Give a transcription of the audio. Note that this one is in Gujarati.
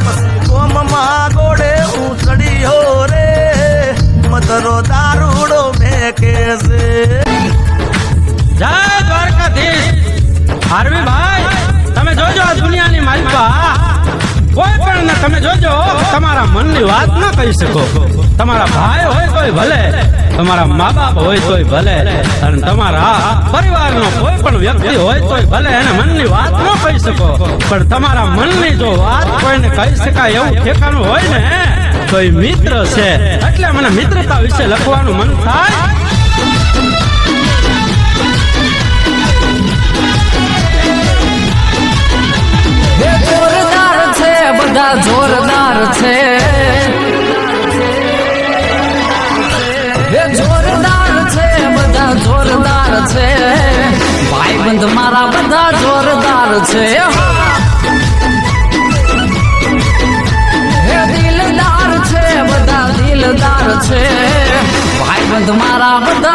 પછી ગોમમાં ગોળે હું ચડ્યો રે મધરો દારૂડો મેકે છે જય દ્વારકાધીશ હાર્વી ભાઈ તમે જોજો આ દુનિયાની માલિકા કોઈ પણ ને તમે જોજો તમારા મનની વાત ન કહી શકો તમારા ભાઈ હોય તોય ભલે તમારા મા બાપ હોય તોય ભલે અને તમારા પરિવારનો કોઈ પણ વ્યક્તિ હોય તોય ભલે એને મનની વાત ન કહી શકો પણ તમારા મનની જો વાત કોઈને કહી શકાય એવું ઠેકાણું હોય ને તો એ મિત્ર છે એટલે મને મિત્રતા વિશે લખવાનું મન થાય જોરદાર છે બધા જોરદાર છે જોરદાર છે બધા જોરદાર છે ભાઈબંધ મારા બધા જોરદાર છે દિલદાર છે બધા દિલદાર છે ભાઈબંધ મારા બધા